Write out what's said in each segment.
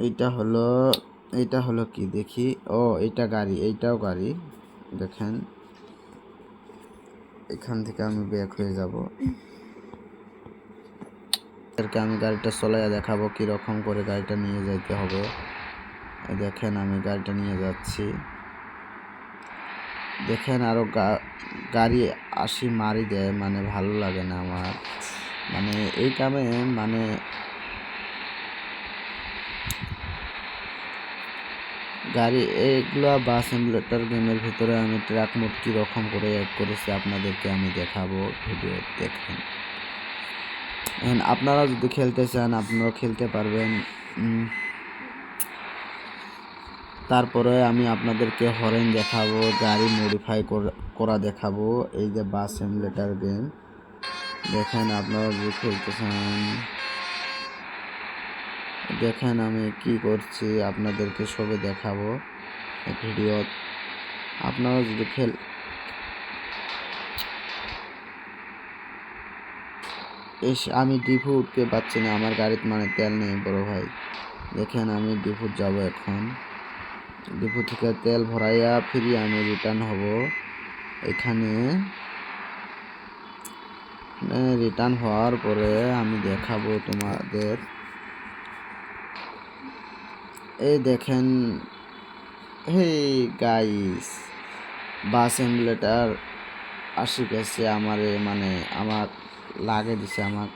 এইটা হলো কি দেখি। ও এইটা গাড়ি, এইটাও গাড়ি। দেখেন এখান থেকে আমি ব্যাক হয়ে যাব। আমি গাড়িটা চলাইয়া দেখাবো কীরকম করে গাড়িটা নিয়ে যাইতে হবে। দেখেন আমি গাড়িটা নিয়ে যাচ্ছি। দেখেন আরও গাড়ি আসি মারি দেয়, মানে ভালো লাগে না আমার। মানে এই কামে মানে গাড়ি এগুলা বাস সিমুলেটর গেমের ভিতরে আমি ট্রাক মোড কীরকম করে অ্যাড করেছি আপনাদেরকে আমি দেখাবো। ভিডিও দেখেন। আপনারা যদি খেলতে চান আপনারা খেলতে পারবেন। তারপরে আমি আপনাদেরকে হরেন দেখাবো, গাড়ি মডিফাই করা দেখাবো। এই যে বাস সিমুলেটর গেম দেখেন, আপনারা যদি খেলতে চান দেখেন আমি কি করছি আপনাদেরকে সবে দেখাবো ভিডিও। আপনারা যদি আমি ডিপু উঠতে পারছি না, আমার গাড়িতে মানে তেল নেই বড় ভাই। দেখেন আমি ডিপু যাব, এখন ডিপু থেকে তেল ভরাইয়া ফিরি আমি রিটার্ন হব। এখানে রিটার্ন হওয়ার পরে আমি দেখাবো তোমাদের। এই দেখেন, হেই গাইস, বাস সিমুলেটর আসি গেছে আমারে, মানে আমার লাগে দিছে। আমার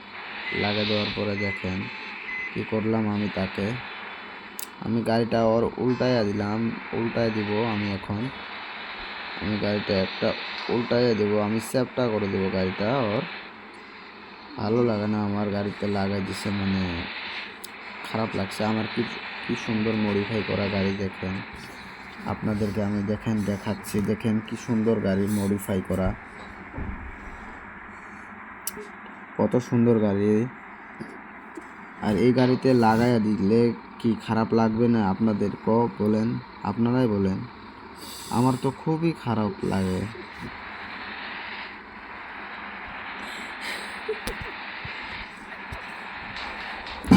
লাগে দেওয়ার পরে দেখেন কি করলাম আমি তাকে। আমি গাড়িটা ওর উল্টাইয়া দিলাম, উল্টায় দিব আমি এখন। আমি গাড়িটা একটা উল্টাইয়া দেবো, আমি স্যাপটা করে দেবো গাড়িটা। ওর ভালো লাগে না আমার গাড়িতে লাগাই দিছে, মানে খারাপ লাগছে আমার। কি সুন্দর মডিফাই করা গাড়ি দেখেন, আপনাদেরকে আমি দেখাচ্ছি। দেখেন কি সুন্দর গাড়ি মডিফাই করা, কত সুন্দর গাড়ি। আর এই গাড়িতে লাগাইয়া দিলে কি খারাপ লাগবে না আপনাদের? বলেন, আপনারাই বলেন। আমার তো খুবই খারাপ লাগে।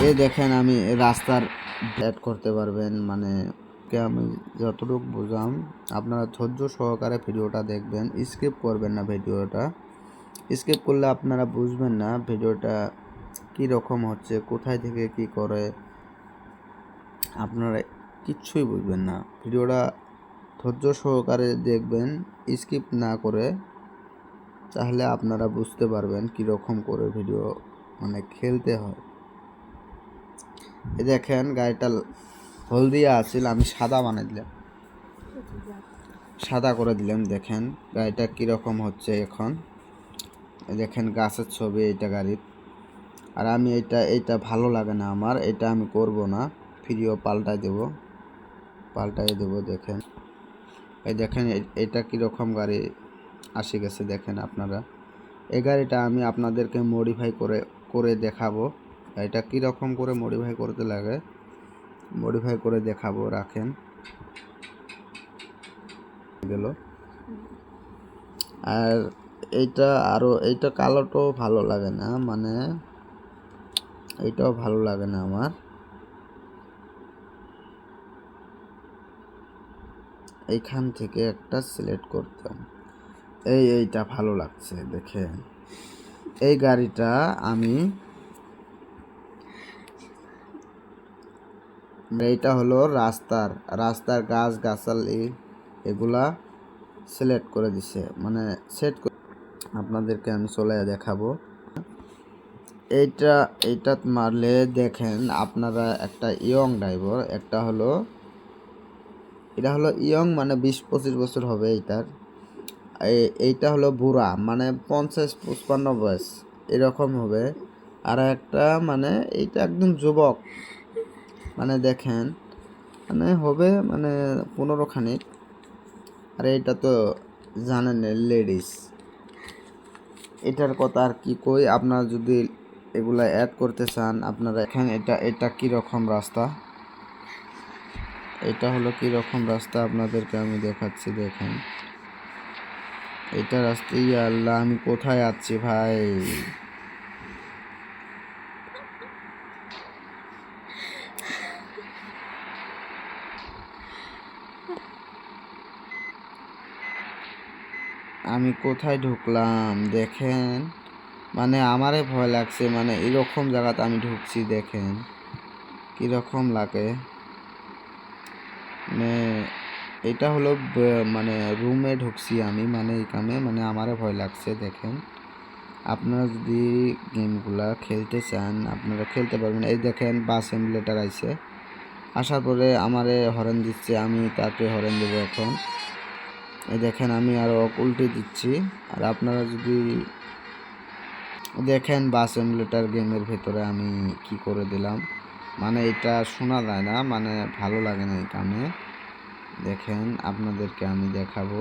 এই দেখেন আমি রাস্তার অ্যাড করতে পারবেন, মানে আমি যতটুকু বুঝাম আপনারা ধৈর্য সহকারে ভিডিওটা দেখবেন, স্কিপ করবেন না ভিডিওটা। স্কিপ করলে আপনারা বুঝবেন না ভিডিওটা কি রকম হচ্ছে, কোথায় থেকে কি করে, আপনারা কিচ্ছুই বুঝবেন না। ভিডিওটা ধৈর্য সহকারে দেখবেন, স্কিপ না করে, তাহলে আপনারা বুঝতে পারবেন কি রকম করে ভিডিও মানে খেলতে হয়। এই দেখেন গাড়িটা হলদিয়া আছিল, আমি সাদা বানিয়ে দিলাম, সাদা করে দিলাম। দেখেন গাড়িটা কীরকম হচ্ছে এখন। দেখেন গাছের ছবি এইটা গাড়ির। আর আমি এইটা ভালো লাগে না আমার, এটা আমি করব না, ভিডিও পাল্টাই দেবো। দেখেন এই দেখেন এটা কীরকম গাড়ি আসে গেছে। দেখেন আপনারা, এই গাড়িটা আমি আপনাদেরকে মডিফাই করে দেখাবো। এটা কীরকম করে মডিফাই করতে লাগে মডিফাই করে দেখাবো। রাখেন গেল। আর এইটা কালোটাও ভালো লাগে না, মানে এইটাও ভালো লাগে না আমার। এইখান থেকে একটা সিলেক্ট করতাম। এইটা ভালো লাগছে। দেখেন এই গাড়িটা আমি, এইটা হলো রাস্তার গাছালি এগুলা সিলেক্ট করে দিছে, মানে সেট করে আপনাদেরকে আমি চলে দেখাবো। এইটা মারলে দেখেন আপনারা একটা ইয়ং ড্রাইভার, এটা হলো ইয়ং, মানে 20-25 বছর হবে এইটার। এইটা হলো বুড়া, মানে 50-55 বয়স এরকম হবে। আর একটা মানে এইটা একদম যুবক, মানে দেখেন মানে হবে মানে 15 খানিক। আর এইটা তো জানেন লেডিস, এটার কথা আর কি কই। আপনারা যদি এগুলা অ্যাড করতে চান আপনারা এখানে, এটা কীরকম রাস্তা, এটা হলো কীরকম রাস্তা আপনাদেরকে আমি দেখাচ্ছি। দেখেন এটা রাস্তা। আল্লাহ, আমি কোথায় আছি ভাই? আমি কোথায় ঢুকলাম দেখেন, মানে আমারে ভয় লাগছে, মানে এরকম জায়গাতে আমি ঢুকছি, দেখেন কীরকম লাগে। মানে এটা হলো মানে রুমে ঢুকছি আমি, মানে এখানে মানে আমারে ভয় লাগছে। দেখেন আপনারা যদি গেমগুলা খেলতে চান আপনারা খেলতে পারবেন। এই দেখেন বাস এমুলেটর আইছে, আসার পরে আমারে হরেন দিচ্ছে, আমি তাকে হরেন দেবো এখন। এই দেখেন আমি আরও উল্টে দিচ্ছি। আর আপনারা যদি দেখেন বাস এমুলেটর গেমের ভেতরে আমি কি করে দিলাম, মানে এটা শোনা যায় না, মানে ভালো লাগে না এই কানে। দেখেন আপনাদেরকে আমি দেখাবো,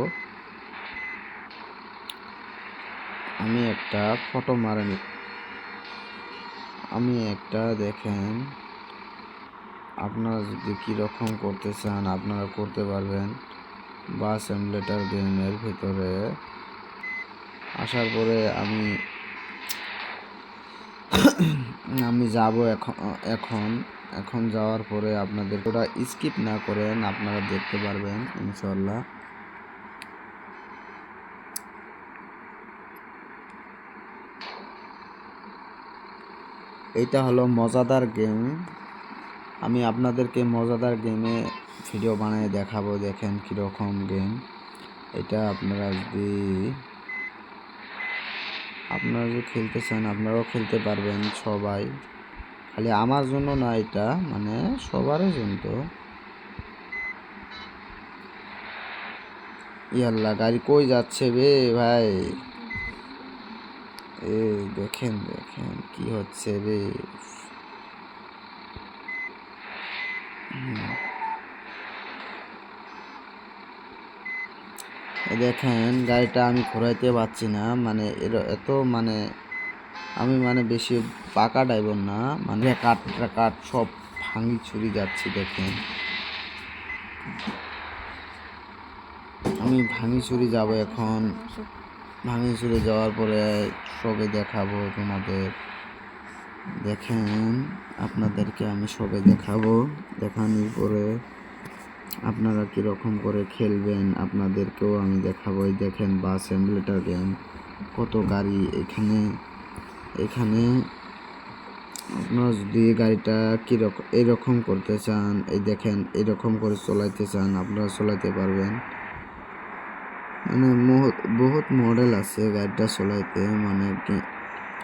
আমি একটা ফটো মারেন, আমি একটা দেখেন আপনারা যদি কীরকম করতে চান আপনারা করতে পারবেন। বাস এমুলেটর গেমের ভিতরে আসার পরে আমি যাব এখন এখন যাওয়ার পরে আপনাদের ওটা স্কিপ না করেন, আপনারা দেখতে পারবেন ইনশাল্লাহ। এইটা হলো মজাদার গেম, আমি আপনাদেরকে মজাদার গেমে ভিডিও বানিয়ে দেখাবো। দেখেন কীরকম গেম এটা, আপনারা যদি খেলতে চান আপনারাও খেলতে পারবেন সবাই, খালি আমার জন্য না, এটা মানে সবারই জন্য। ইয়াল্লা গাড়ি কই যাচ্ছে বে ভাই, এ দেখেন দেখেন কি হচ্ছে রে। দেখেন গাড়িটা আমি ঘোরাইতে পারছি না, মানে এত মানে আমি মানে বেশি পাকা ড্রাইভার না, মানে কাঠ সব ভাঙি ছুরি যাচ্ছি। দেখেন আমি ভাঙি ছুরি যাব এখন, ভাঙি ছুরি যাওয়ার পরে সবে দেখাবো তোমাদের। দেখেন আপনাদেরকে আমি সবে দেখাবো, দেখানোর পরে আপনারা কীরকম করে খেলবেন আপনাদেরকেও আমি দেখাবো। দেখেন বাস এমুলেটর গেম, কত গাড়ি এখানে। আপনারা যদি গাড়িটা কীরকম এরকম করতে চান, এই দেখেন এরকম করে চলাইতে চান আপনারা চলাইতে পারবেন। মানে বহুত মডেল আছে গাড়িটা চলাইতে, মানে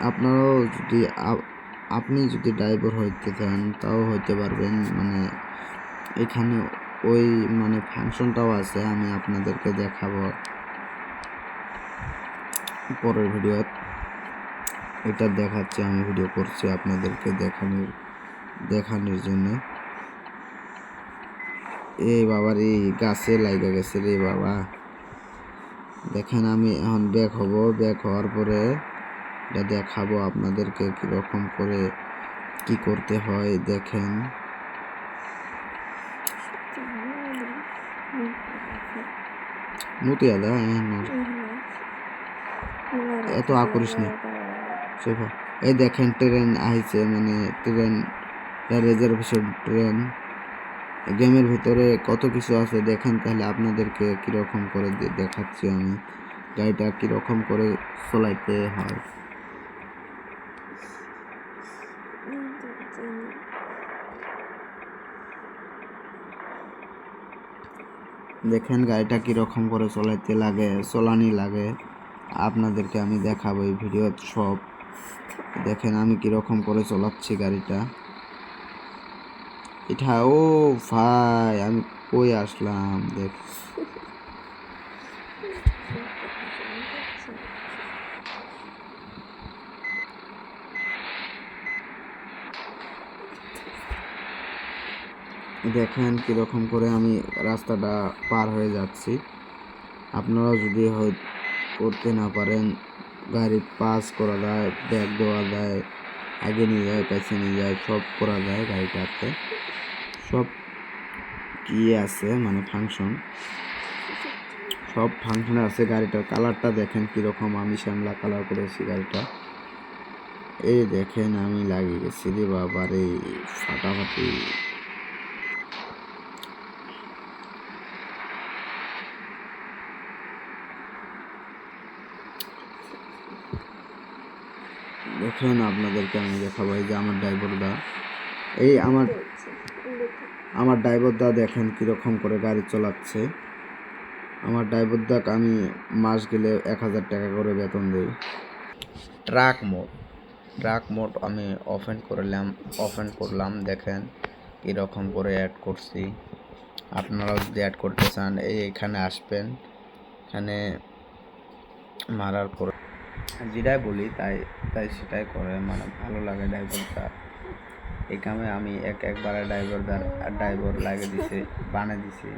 আপনারাও যদি আপনি যদি ড্রাইভার হইতে চান তাও হইতে পারবেন। মানে এখানে ওই মানে ফাংশনটাও আছে, আমি আপনাদেরকে দেখাবো পরের ভিডিও। এটা দেখাচ্ছি, আমি ভিডিও করছি আপনাদেরকে দেখানোর জন্য। এই বাবার এই গাছে লাগা গেছে রে বাবা। দেখেন আমি এখন ব্যাক হব, ব্যাক হওয়ার পরে এটা দেখাবো আপনাদেরকে কীরকম করে কি করতে হয়। দেখেন মতিয়া দা এত আকরিস না সোফা। এই দেখেন ট্রেন আইছে, মানে ট্রেন রিজার্ভেশন ট্রেন, গেমের ভিতরে কত কিছু আছে। দেখেন তাহলে আপনাদেরকে কীরকম করে দেখাচ্ছি আমি গাড়িটা কীরকম করে চলাইতে হয়। দেখেন গাড়িটা কীরকম করে চলানি লাগে আপনাদেরকে আমি দেখাবো এই ভিডিও সব। দেখেন আমি কীরকম করে চলাচ্ছি গাড়িটা। এটা ও ভাই আমি কই আসলাম দেখ। দেখেন কীরকম করে আমি রাস্তাটা পার হয়ে যাচ্ছি। আপনারাও যদি করতে না পারেন, গাড়ি পাস করা যায়, ব্যাগ দেওয়া যায়, আগে নিয়ে যায় পেছে নিয়ে যায়, সব করা যায় গাড়িটাতে। সব কি আছে মানে সব ফাংশনে আছে। গাড়িটার কালারটা দেখেন কীরকম, আমি শ্যামলা কালার করেছি গাড়িটা। এই দেখেন আমি লাগিয়ে গেছি রে বাবা রে ফাটাফাটি। দেখেন আপনাদেরকে আমি দেখাবো, এই যে আমার ড্রাইভারদা, এই আমার ড্রাইভারদা দেখেন কীরকম করে গাড়ি চালাচ্ছে। আমার ড্রাইভারদাকে আমি মাস গেলে 1000 টাকা করে বেতন দিই। ট্রাক মোড আমি ওপেন করলাম, দেখেন কীরকম করে অ্যাড করছি। আপনারাও যদি অ্যাড করতে চান এখানে আসবেন, এখানে মারার পরে যেটাই বলি তাই সেটাই করে, মানে ভালো লাগে ড্রাইভারটা। এই কামে আমি একবারে ড্রাইভার লাগিয়ে দিছে, বানিয়ে দিছি।